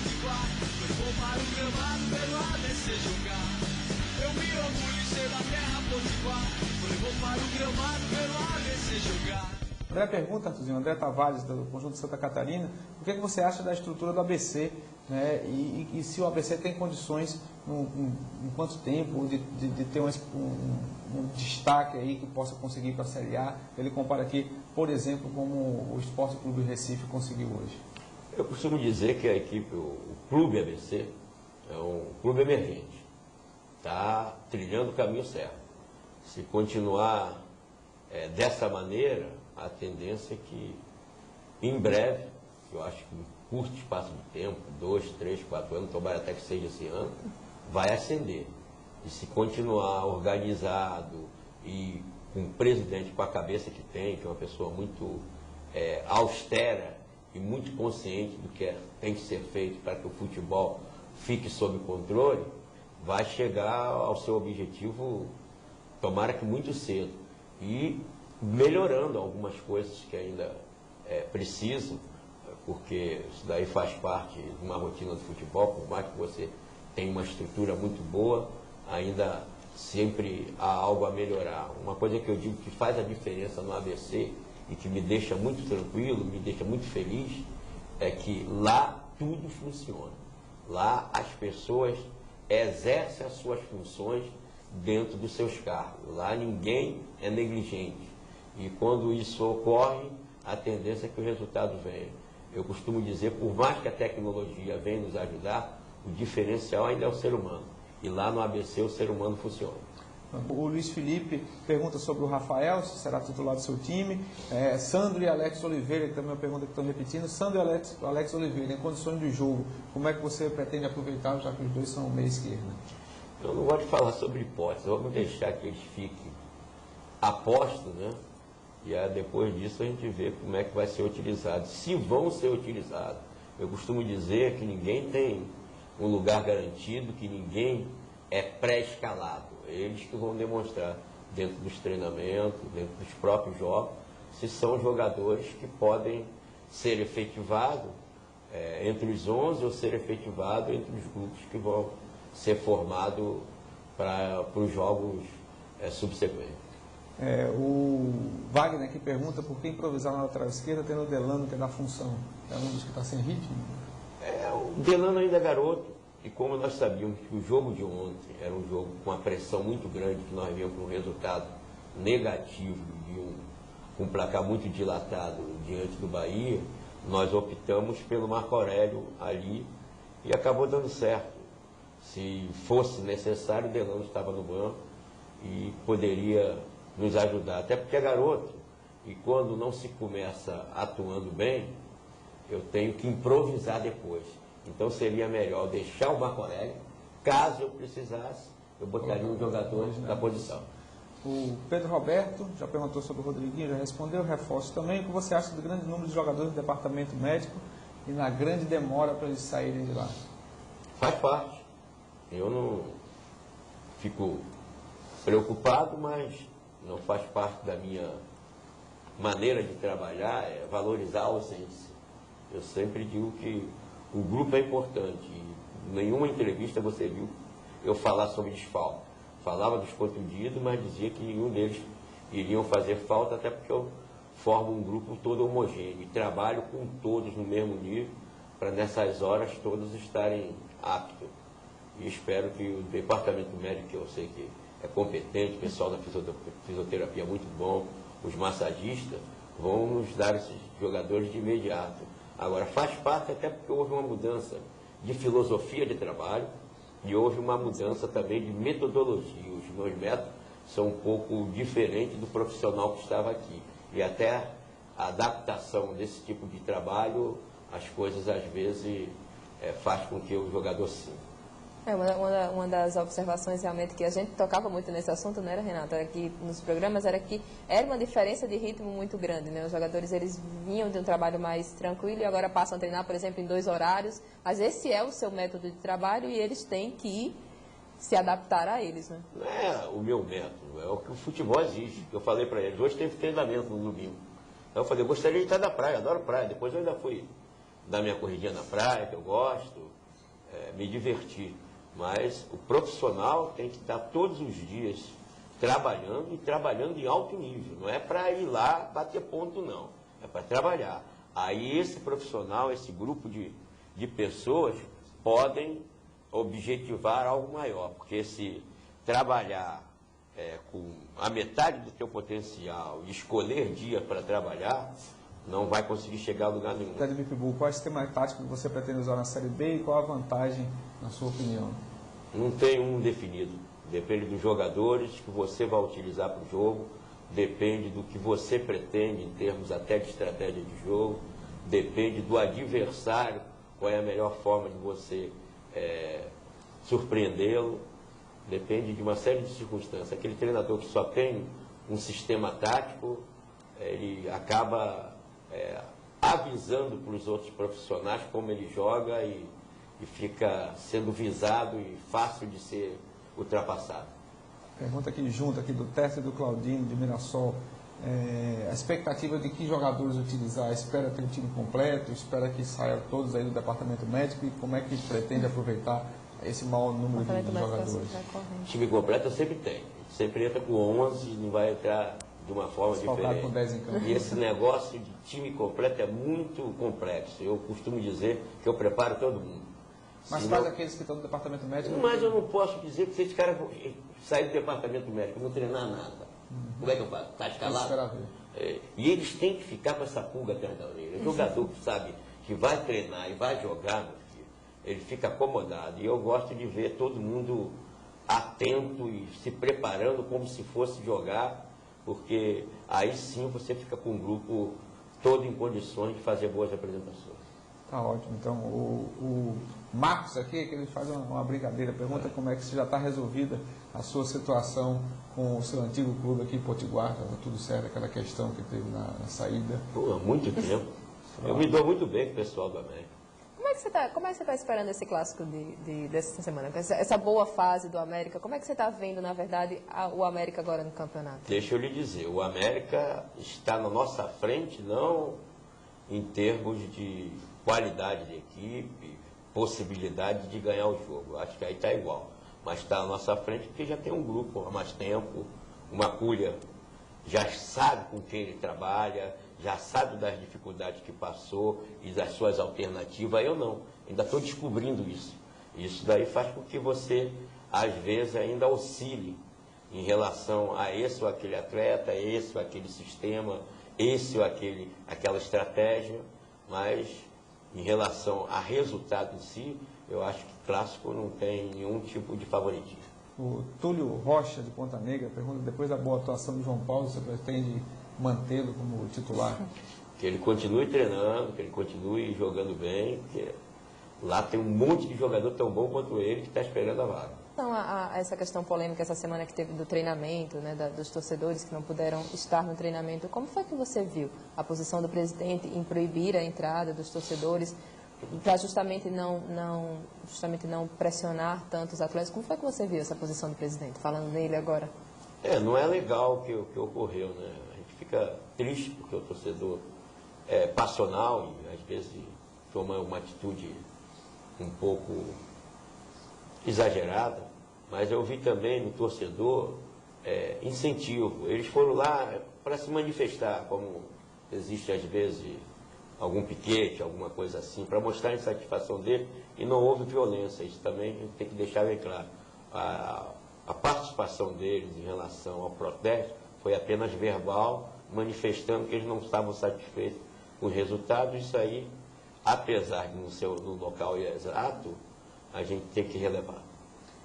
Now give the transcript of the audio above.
Potiguar. Levou para o gramado pelo ABC jogar. Eu me orgulho de ser da terra Potiguar. Levou para o gramado pelo ABC jogar. André pergunta, Arthurzinho, André Tavares, do Conjunto de Santa Catarina, o que você acha da estrutura do ABC, né? E se o ABC tem condições, em quanto tempo, de ter um destaque aí que possa conseguir para a Série A. Ele compara aqui, por exemplo, como o Esporte Clube Recife conseguiu hoje. Eu costumo dizer que a equipe, o Clube ABC, é um clube emergente. Está trilhando o caminho certo. Se continuar dessa maneira, a tendência é que, em breve, eu acho que em curto espaço de tempo, 2, 3, 4 anos, tomara até que seja esse ano, vai ascender. E se continuar organizado e com um presidente com a cabeça que tem, que é uma pessoa muito austera e muito consciente do que tem que ser feito para que o futebol fique sob controle, vai chegar ao seu objetivo, tomara que muito cedo. E melhorando algumas coisas que ainda precisam, porque isso daí faz parte de uma rotina do futebol, por mais que você tenha uma estrutura muito boa, ainda sempre há algo a melhorar. Uma coisa que eu digo que faz a diferença no ABC e que me deixa muito tranquilo, me deixa muito feliz, é que lá tudo funciona. Lá as pessoas exercem as suas funções dentro dos seus cargos. Lá ninguém é negligente. E quando isso ocorre, a tendência é que o resultado venha. Eu costumo dizer, por mais que a tecnologia venha nos ajudar, o diferencial ainda é o ser humano. E lá no ABC o ser humano funciona. O Luiz Felipe pergunta sobre o Rafael, se será titular do seu time. Sandro e Alex Oliveira, que também é uma pergunta que estão repetindo. Sandro e Alex Oliveira, em condições de jogo, como é que você pretende aproveitar, já que os dois são meia esquerda? Eu não gosto de falar sobre hipóteses, vamos deixar que eles fiquem apostos, né? E aí, depois disso a gente vê como é que vai ser utilizado. Se vão ser utilizados. Eu costumo dizer que ninguém tem um lugar garantido, que ninguém é pré-escalado. Eles que vão demonstrar dentro dos treinamentos, dentro dos próprios jogos, se são jogadores que podem ser efetivados entre os 11 ou ser efetivados entre os grupos que vão ser formados para os jogos subsequentes. O Wagner aqui pergunta por que improvisar na lateral esquerda tendo o Delano, que é da função. É um dos que está sem ritmo? O Delano ainda é garoto, e como nós sabíamos que o jogo de ontem era um jogo com uma pressão muito grande, que nós víamos um resultado negativo, com um placar muito dilatado diante do Bahia, nós optamos pelo Marco Aurélio ali e acabou dando certo. Se fosse necessário, o Delano estava no banco e poderia nos ajudar, até porque é garoto, e quando não se começa atuando bem, eu tenho que improvisar depois. Então seria melhor deixar o Marco Aurélio, caso eu precisasse, eu botaria um jogador da posição. O Pedro Roberto já perguntou sobre o Rodriguinho, já respondeu, reforço também. O que você acha do grande número de jogadores do departamento médico e na grande demora para eles saírem de lá? Faz parte. Eu não fico preocupado, mas não faz parte da minha maneira de trabalhar, é valorizar a ausência. Eu sempre digo que o grupo é importante. Em nenhuma entrevista você viu eu falar sobre desfalque. Falava dos contundidos, mas dizia que nenhum deles iriam fazer falta, até porque eu formo um grupo todo homogêneo e trabalho com todos no mesmo nível, para nessas horas todos estarem aptos. E espero que o departamento médico, que eu sei que é competente, o pessoal da fisioterapia é muito bom, os massagistas, vão nos dar esses jogadores de imediato. Agora, faz parte até porque houve uma mudança de filosofia de trabalho e houve uma mudança também de metodologia. Os meus métodos são um pouco diferentes do profissional que estava aqui. E até a adaptação desse tipo de trabalho, as coisas às vezes faz com que o jogador sinta. Uma das observações realmente que a gente tocava muito nesse assunto, não era, Renato? Era que nos programas era que era uma diferença de ritmo muito grande, né? Os jogadores, eles vinham de um trabalho mais tranquilo e agora passam a treinar, por exemplo, em 2 horários. Mas esse é o seu método de trabalho e eles têm que se adaptar a eles, né? Não é o meu método, é o que o futebol exige. Eu falei para eles, hoje teve treinamento no domingo. Então eu falei, eu gostaria de estar na praia, adoro praia. Depois eu ainda fui dar minha corridinha na praia, que eu gosto, me divertir. Mas o profissional tem que estar todos os dias trabalhando e trabalhando em alto nível. Não é para ir lá bater ponto, não. É para trabalhar. Aí esse profissional, esse grupo de pessoas podem objetivar algo maior, porque se trabalhar com a metade do teu potencial e escolher dia para trabalhar, não vai conseguir chegar a lugar nenhum. Ted Pitbull, qual é o sistema tático que você pretende usar na Série B e qual a vantagem, na sua opinião? Não tem um definido. Depende dos jogadores que você vai utilizar para o jogo, depende do que você pretende em termos até de estratégia de jogo, depende do adversário, qual é a melhor forma de você surpreendê-lo, depende de uma série de circunstâncias. Aquele treinador que só tem um sistema tático, ele acaba avisando para os outros profissionais como ele joga e fica sendo visado e fácil de ser ultrapassado. Pergunta aqui junto, aqui do Tércio e do Claudinho, de Mirassol. A expectativa de que jogadores utilizar? Espera ter o time completo? Espera que saiam todos aí do departamento médico? E como é que pretende aproveitar esse maior número de jogadores? Time completo sempre tem. Sempre entra com 11 e não vai entrar de uma forma diferente. Com 10 em campo. E esse negócio de time completo é muito complexo. Eu costumo dizer que eu preparo todo mundo. Mas faz aqueles que estão no departamento médico? Mas eu não posso dizer que se esse cara sair do departamento médico, não treinar nada. Como é que eu faço? Está escalado? E eles têm que ficar com essa pulga atrás da orelha. O jogador que sabe que vai treinar e vai jogar, meu filho, ele fica acomodado. E eu gosto de ver todo mundo atento e se preparando como se fosse jogar, porque aí sim você fica com o grupo todo em condições de fazer boas apresentações. Tá ótimo. Então, o Marcos aqui, que ele faz uma brincadeira, pergunta como é que já está resolvida a sua situação com o seu antigo clube aqui em Potiguar, estava tudo certo, aquela questão que teve na saída. Pô, há muito tempo. Eu me dou muito bem com o pessoal do América. Como é que você está esperando esse clássico dessa semana? Essa boa fase do América, como é que você está vendo, na verdade, o América agora no campeonato? Deixa eu lhe dizer, o América está na nossa frente, não em termos de qualidade de equipe, possibilidade de ganhar o jogo. Acho que aí está igual. Mas está à nossa frente porque já tem um grupo há mais tempo, uma Cúlia já sabe com quem ele trabalha, já sabe das dificuldades que passou e das suas alternativas. Eu não, ainda estou descobrindo isso. Isso daí faz com que você, às vezes, ainda oscile em relação a esse ou aquele atleta, esse ou aquele sistema, esse ou aquela estratégia, mas em relação a resultado em si, eu acho que clássico não tem nenhum tipo de favoritismo. O Túlio Rocha, de Ponta Negra, pergunta, depois da boa atuação do João Paulo, você pretende mantê-lo como titular? Que ele continue treinando, que ele continue jogando bem, porque lá tem um monte de jogador tão bom quanto ele que está esperando a vaga. Então, essa questão polêmica essa semana que teve do treinamento, né, dos torcedores que não puderam estar no treinamento, como foi que você viu a posição do presidente em proibir a entrada dos torcedores para justamente não pressionar tanto os atletas? Como foi que você viu essa posição do presidente, falando nele agora? Não é legal o que ocorreu, né? A gente fica triste porque o torcedor é passional e às vezes toma uma atitude um pouco exagerada, mas eu vi também no torcedor incentivo. Eles foram lá para se manifestar, como existe às vezes algum piquete, alguma coisa assim, para mostrar a insatisfação dele, e não houve violência. Isso também a gente tem que deixar bem claro. A participação deles em relação ao protesto foi apenas verbal, manifestando que eles não estavam satisfeitos com os resultados. Isso aí, apesar de não ser no local exato, a gente tem que relevar.